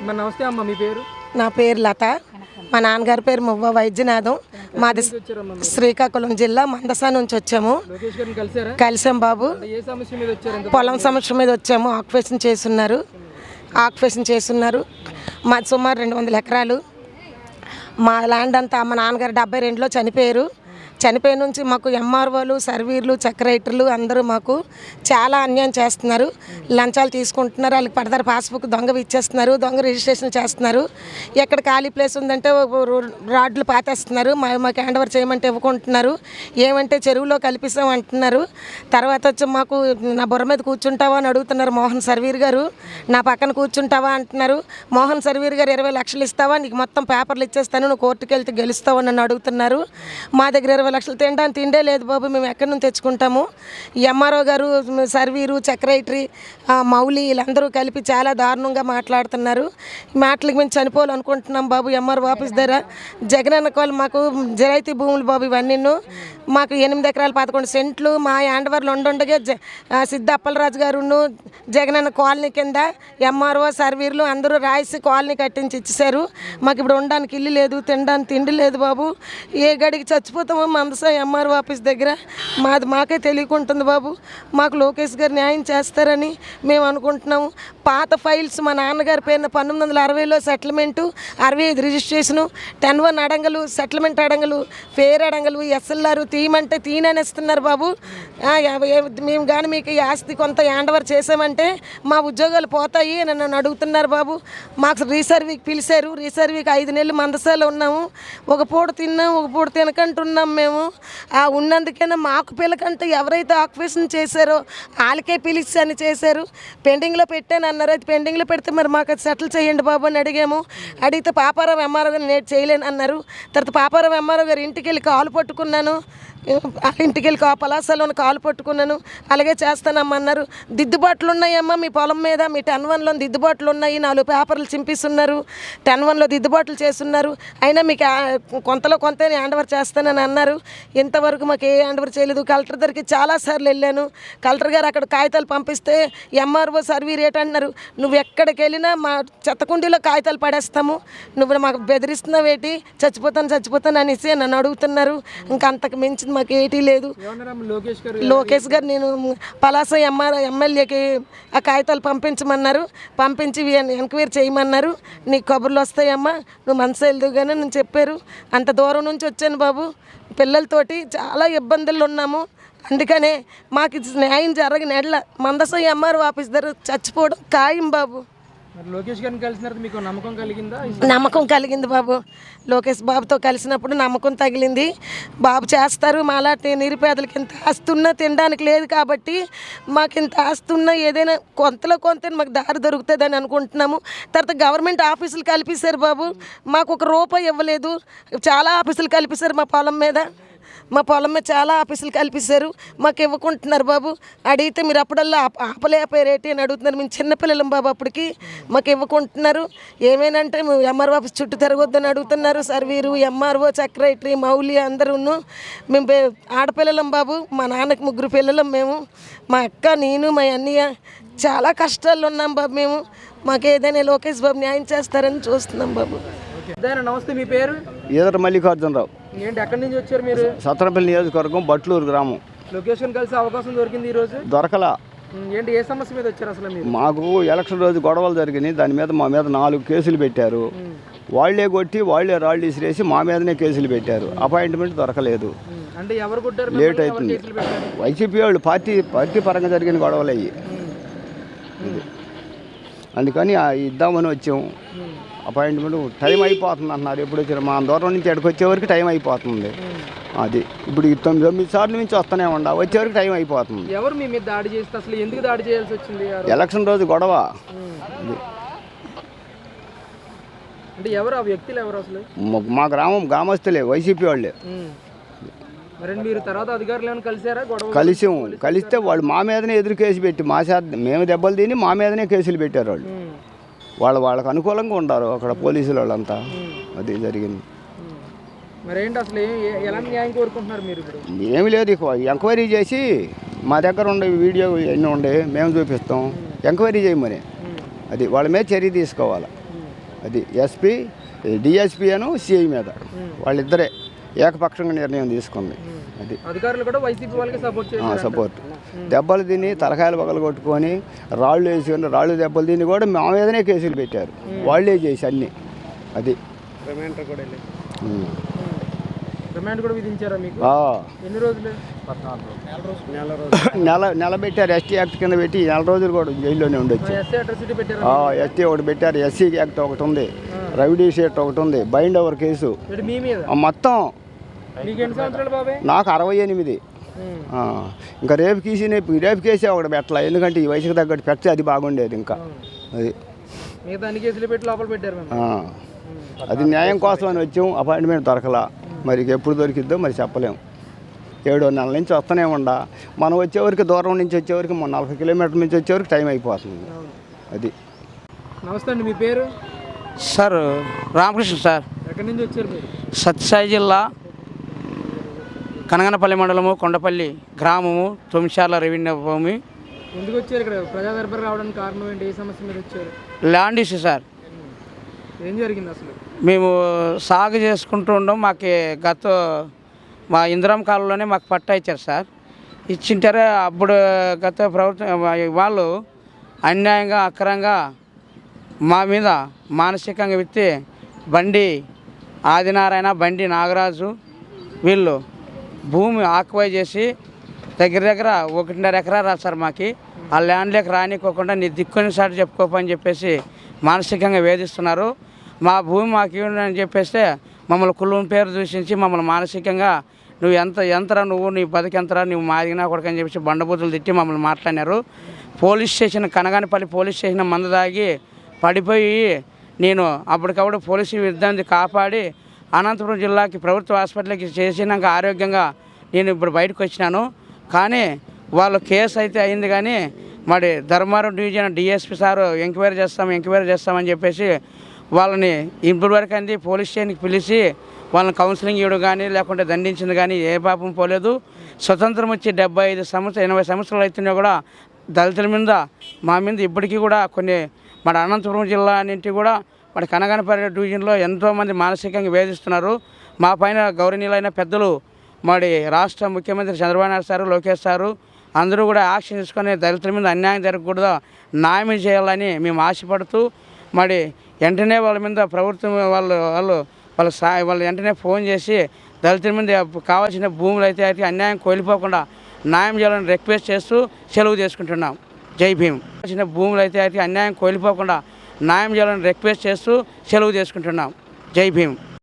నమస్తే అమ్మ, మీ పేరు? నా పేరు లత. మా నాన్నగారి పేరు మువ్వ వైద్యనాథం. మాది శ్రీకాకుళం జిల్లా మందసా నుంచి వచ్చాము. కలిసాం బాబు. పొలం సమస్య మీద వచ్చాము. ఆక్యుపేషన్ చేస్తున్నారు. మాది సుమారు 200 ఎకరాలు. మా ల్యాండ్ అంతా మా నాన్నగారు 72లో చనిపోయారు. చనిపోయిన నుంచి మాకు ఎంఆర్ఓలు, సర్వీర్లు, సెక్రటరీలు అందరూ మాకు చాలా అన్యాయం చేస్తున్నారు. లంచాలు తీసుకుంటున్నారు. వాళ్ళకి పడతారు పాస్బుక్ దొంగ ఇచ్చేస్తున్నారు, దొంగ రిజిస్ట్రేషన్ చేస్తున్నారు. ఎక్కడ ఖాళీ ప్లేస్ ఉందంటే రాడ్లు పాతేస్తున్నారు. మాకు హ్యాండ్ ఓవర్ చేయమంటే ఇవ్వకుంటున్నారు. ఏమంటే చెరువులో కల్పిస్తాం అంటున్నారు. తర్వాత వచ్చి మాకు నా బుర్ర మీద కూర్చుంటావా అని అడుగుతున్నారు మోహన్ సర్వీర్ గారు. నా పక్కన కూర్చుంటావా అంటున్నారు. మోహన్ సర్వీర్ గారు 20 లక్షలు ఇస్తావా, నీకు మొత్తం పేపర్లు ఇచ్చేస్తాను, నువ్వు కోర్టుకు వెళ్తే గెలుస్తావా నన్ను అడుగుతున్నారు. మా దగ్గర 20 లక్షలు తినడానికి తిండే లేదు బాబు, మేము ఎక్కడి నుంచి తెచ్చుకుంటాము. ఎంఆర్ఓ గారు, సర్వీరు, సెక్రటరీ, మౌలి వీళ్ళందరూ కలిపి చాలా దారుణంగా మాట్లాడుతున్నారు. మాటలకు మేము చనిపోవాలనుకుంటున్నాం బాబు. ఎంఆర్ఓ ఆఫీస్ దగ్గర జగనన్న కాలనీ మాకు జరైతీ భూములు బాబు. ఇవన్నీ మాకు 8 ఎకరాలు 11 సెంట్లు మా యాండవర్లు ఉండగా సిద్ధ అప్పలరాజు గారును జగనన్న కాలనీ కింద ఎంఆర్ఓ సర్వీర్లు అందరూ రాసి కాలనీ కట్టించి ఇచ్చేసారు. మాకు ఇప్పుడు ఉండడానికి ఇల్లు లేదు, తినడానికి తిండి లేదు బాబు. ఏ గడికి చచ్చిపోతామో మందసా ఎంఆర్ఓ ఆఫీస్ దగ్గర. మాకే తెలియకుంటుంది బాబు. మాకు లోకేష్ గారు న్యాయం చేస్తారని మేము అనుకుంటున్నాము. పాత ఫైల్స్ మా నాన్నగారి పేరున 1960లో సెటిల్మెంటు, 65 రిజిస్ట్రేషను, 10-1 అడంగలు, సెటిల్మెంట్ అడంగలు, ఫేర్ అడంగలు, ఎస్ఎల్ఆర్ తీయమంటే తీయనేస్తున్నారు బాబు. మేము కానీ మీకు ఈ ఆస్తి కొంత హ్యాండ్ చేసామంటే మా ఉద్యోగాలు పోతాయి నన్ను అడుగుతున్నారు బాబు. మాకు రీసర్వీకి పిలిచారు. రీసర్వీకి 5 నెలలు మందసాలో ఉన్నాము. ఒక పూట తిన్నాం, ఒక పూట తినకంటున్నాం మేము. ఉన్నందుకైనా మాకు పిల్లకంటే ఎవరైతే ఆక్యుపేషన్ చేశారో వాళ్ళకే పిలిచి అని చేశారు. పెండింగ్లో పెట్టాను అన్నారు. అది పెండింగ్లో పెడితే మరి మాకు అది సెటిల్ చేయండి బాబు అని అడిగాము. అడిగితే పాపారావు ఎంఆర్ఓ గారు నేను చేయలేను అన్నారు. తర్వాత పాపారావు ఎంఆర్ఓ గారు ఇంటికి వెళ్ళి కాలు పట్టుకున్నాను. ఇంటికి వెళ్ళి పలాసలోని కాలు పట్టుకున్నాను. అలాగే చేస్తానమ్మన్నారు. దిద్దుబాట్లు ఉన్నాయమ్మా మీ పొలం మీద, మీ 10-1లో దిద్దుబాట్లు ఉన్నాయి. 4 పేపర్లు చింపిస్తున్నారు. 10-1లో దిద్దుబాట్లు చేస్తున్నారు. అయినా మీకు కొంతలో కొంత హ్యాండ్ ఓవర్ చేస్తానని అన్నారు. ఇంతవరకు మాకు ఏ హ్యాండ్ ఓవర్ చేయలేదు. కలెక్టర్ దగ్గరికి చాలాసార్లు వెళ్ళాను. కలెక్టర్ గారు అక్కడ కాగితాలు పంపిస్తే ఎంఆర్ఓ సర్వీ రేట్ అంటున్నారు. నువ్వు ఎక్కడికి వెళ్ళినా మా చెత్తకుండీలో కాగితాలు పడేస్తాము, నువ్వు మాకు బెదిరిస్తున్నావేటి, చచ్చిపోతాను అనేసి నన్ను అడుగుతున్నారు. ఇంకా అంతకు మించి మాకు ఏటీ లేదు. లోకేష్ గారు నేను పలాస ఎమ్మెల్యేకి ఆ కాగితాలు పంపించమన్నారు. పంపించి ఎంక్వైరీ చేయమన్నారు. నీకు కబుర్లు వస్తాయమ్మా, నువ్వు మనసు వెళ్దుగానే నేను చెప్పారు. అంత దూరం నుంచి వచ్చాను బాబు. పిల్లలతోటి చాలా ఇబ్బందులు ఉన్నాము. అందుకనే మాకు న్యాయం జరగని ఎడ్ల మందస ఎంఆర్ఓ ఆఫీస్ దగ్గర చచ్చిపోవడం ఖాయం బాబు. లోకేష్ గారిని కలిసిన మీకు నమ్మకం కలిగిందా? నమ్మకం కలిగింది బాబు. లోకేష్ బాబుతో కలిసినప్పుడు నమ్మకం తగిలింది. బాబు చేస్తారు. మాలాంటి నిరుపేదలకి ఇంత ఆస్తున్నా తినడానికి లేదు కాబట్టి మాకు ఇంత ఆస్తున్నా ఏదైనా కొంతలో కొంత మాకు దారి దొరుకుతుందని అనుకుంటున్నాము. తర్వాత గవర్నమెంట్ ఆఫీసులు కల్పిస్తారు బాబు. మాకు ₹1 ఇవ్వలేదు. చాలా ఆఫీసులు కల్పిస్తారు మా పొలం మీద. చాలా ఆఫీసులు కల్పిస్తారు. మాకు ఇవ్వకుంటున్నారు బాబు. అడిగితే మీరు అప్పుడల్లా ఆపలేపారేటి అని అడుగుతున్నారు. మేము చిన్నపిల్లలం బాబు. అప్పటికి మాకు ఇవ్వకుంటున్నారు. ఏమేనంటే ఎంఆర్ఓ ఆఫీస్ చుట్టూ తిరగొద్దని అడుగుతున్నారు. సర్వీరు, ఎంఆర్ఓ, సెక్రటరీ, మౌలి అందరూ. మేము ఆడపిల్లలం బాబు. మా నాన్నకి 3 పిల్లలం మేము. మా అక్క, నేను, మా అన్నయ్య చాలా కష్టాల్లో ఉన్నాం బాబు మేము. మాకు ఏదైనా లోకేష్ బాబు న్యాయం చేస్తారని చూస్తున్నాం బాబు. నమస్తే, మీ పేరు? ఈదర మల్లికార్జునరావు. ఏంటి, ఎక్కడి నుంచి వచ్చారు మీరు? సత్తనపల్లి నియోజకవర్గం, బట్లూరు గ్రామం. లొకేషన్ కలిసి అవకాశం దొరికింది ఈ రోజు? దొరకలా. ఏంటి, ఏ సమస్య మీద వచ్చారు అసలు మీరు? మాకు ఎలక్షన్ రోజు గొడవలు జరిగినాయి. దాని మీద మా మీద 4 కేసులు పెట్టారు. వాళ్లే కొట్టి వాళ్లే రాళ్ళు ఇసిరేసి మా మీదనే కేసులు పెట్టారు. అపాయింట్మెంట్ దొరకలేదు. అంటే ఎవరు కొట్టారు? లేట్ అవుతుంది. వైసీపీ వాళ్ళు పార్టీ పరంగా జరిగిన గొడవలు అయ్యి. అందుకని ఇద్దామని వచ్చాము. అపాయింట్మెంట్ టైం అయిపోతుంది అంటున్నారు. ఎప్పుడు వచ్చారు? మా దూరం నుంచి ఎక్కడికి వచ్చేవరకు టైం అయిపోతుంది. అది ఇప్పుడు 9 సార్లు నుంచి వస్తూనే ఉండా, వచ్చేవరకు టైం అయిపోతుంది. ఎవరు మీ మీద దాడి చేస్తే అసలు ఎందుకు దాడి చేయాల్సి వచ్చింది? ఎలక్షన్ రోజు గొడవ. అంటే ఎవరు ఆ వ్యక్తులు? ఎవరు అసలు? మా గ్రామస్తులే, వైసీపీ వాళ్ళే. మరి మీరు తర్వాత అధికారులు ఏమైనా కలిసారా? కలిసాము. కలిస్తే వాళ్ళు మా మీదనే ఎదురు కేసు పెట్టి మేము దెబ్బలు తిని మా మీదనే కేసులు పెట్టారు. వాళ్ళకి అనుకూలంగా ఉంటారు అక్కడ పోలీసులు వాళ్ళంతా. అది జరిగింది. మరేంటి అసలు ఎలాంటి న్యాయం కోరుకుంటున్నారు మీరు? ఏమి లేదు, ఎంక్వైరీ చేసి మా దగ్గర ఉండే వీడియో ఎన్ని ఉండే మేము చూపిస్తాం. ఎంక్వైరీ చేయమని అది వాళ్ళ మీద చర్య తీసుకోవాలి. అది ఎస్పీ డిఎస్పీ అను సిఐ మీద వాళ్ళిద్దరే ఏకపక్షంగా నిర్ణయం తీసుకుంది. అది అధికారులు కూడా వైసీపీ వాళ్ళకి సపోర్ట్ చేశారు. సపోర్ట్. దెబ్బలు తిని తలకాయలు పగలు కొట్టుకొని రాళ్ళు వేసుకొని రాళ్ళు దెబ్బలు తిని కూడా మా మీదనే కేసులు పెట్టారు. వాళ్ళే చేసి అన్నీ. అది రిమాండ్ కూడా విధించారా మీకు? ఎన్ని రోజులు? నెల పెట్టారు. ఎస్టీ యాక్ట్ కింద పెట్టి 4 రోజులు కూడా జైల్లోనే ఉండొచ్చు. ఎస్టీ ఒకటి పెట్టారు, ఎస్సీ యాక్ట్ ఒకటి ఉంది, రవిడీ షీట్ ఒకటి ఉంది, బైండ్ ఓవర్ కేసు మొత్తం. నాకు 68. ఇంకా రేపు కేసే ఒకటి పెట్టాల. ఎందుకంటే ఈ వయసుకు తగ్గట్టు పెడితే అది బాగుండేది. ఇంకా అది న్యాయం కోసం అని వచ్చాం. అపాయింట్మెంట్ దొరకలా. మరి ఎప్పుడు దొరికిద్దో మరి చెప్పలేము. 7 నెలల నుంచి వస్తూనే ఉండా. మనం వచ్చేవరకు దూరం నుంచి వచ్చేవరకు 40 కిలోమీటర్ల నుంచి వచ్చేవరకు టైం అయిపోతుంది. అది. నమస్తే అండి, మీ పేరు? Sir Ramakrishna sir. ఎక్కడి నుంచి వచ్చారు మీరు? సత్యసాయి జిల్లా కనగనపల్లి మండలము కొండపల్లి గ్రామము తొమ్మిదిశాల రెవెన్యూ భూమి. ఎందుకు వచ్చారు ఇక్కడ? ప్రజా దర్బార్ రావడానికి కారణం ఏంటి? ఏ సమస్య మీద వచ్చారు? Land issue sir. ఏం జరిగింది అసలు? మేము సాగు చేసుకుంటూ ఉండం. మాకు మా ఇందిరాం కాలంలోనే మాకు పట్టా ఇచ్చారు సార్. ఇచ్చింటారే అప్పుడు గత ప్రభుత్వం వాళ్ళు అన్యాయంగా అక్రమంగా మా మీద మానసికంగా విత్తి బండి ఆదినారాయణ, బండి నాగరాజు వీళ్ళు భూమి ఆక్యుపై చేసి దగ్గర 1.5 ఎకరా రాశారు మాకు. ఆ ల్యాండ్లోకి రానికోకుండా నీ దిక్కుని సాటి చెప్పుకోపని చెప్పేసి మానసికంగా వేధిస్తున్నారు. మా భూమి మాకు ఇవ్వండి చెప్పేస్తే మమ్మల్ని కులం పేరు దూషించి మమ్మల్ని మానసికంగా నువ్వు ఎంతరా, నువ్వు నీ బతికెంతరా, నువ్వు మాదిగినా కొడుకు అని చెప్పేసి బండబూతులు తిట్టి మమ్మల్ని మాట్లాడినారు. Police station Kanaganapalli police station మందు తాగి పడిపోయి నేను అప్పటికప్పుడు పోలీసు విద్యార్థి కాపాడి అనంతపురం జిల్లాకి ప్రభుత్వ హాస్పిటల్కి చేసినాక ఆరోగ్యంగా నేను ఇప్పుడు బయటకు వచ్చినాను. కానీ వాళ్ళు కేసు అయితే అయింది. కానీ మరి Dharmaram division DSP sir enquiry చేస్తామని చెప్పేసి వాళ్ళని ఇప్పటి వరకు అంది పోలీస్ స్టేషన్కి పిలిచి వాళ్ళని కౌన్సిలింగ్ ఇవ్వడం కానీ లేకుంటే దండించింది కానీ ఏ పాపం పోలేదు. స్వతంత్రం వచ్చి 80 సంవత్సరాలు అవుతున్నా కూడా దళితుల మీద మా మీద ఇప్పటికీ కూడా కొన్ని మన అనంతపురం జిల్లా నుంచి కూడా మన కనగనపల్లి డివిజన్లో ఎంతోమంది మానసికంగా వేధిస్తున్నారు. మా పైన గౌరవనీయులైన పెద్దలు మరి రాష్ట్ర ముఖ్యమంత్రి చంద్రబాబు నాయుడు సారు, లోకేష్ సారు అందరూ కూడా యాక్షన్ తీసుకొని దళితుల మీద అన్యాయం జరగకూడదు, న్యాయం చేయాలని మేము ఆశపడుతూ మరి వెంటనే వాళ్ళ మీద ప్రభుత్వం వాళ్ళు వెంటనే ఫోన్ చేసి దళితుల మీద కావాల్సిన భూములు అయితే అన్యాయం కోల్పోకుండా న్యాయం చేయాలని రిక్వెస్ట్ చేస్తూ సెలవు చేసుకుంటున్నాం. జై భీమ్. కావాల్సిన భూములు అయితే అన్యాయం కోల్పోకుండా న్యాయం చేయాలని రిక్వెస్ట్ చేస్తూ సెలవు చేసుకుంటున్నాం. జై భీమ్.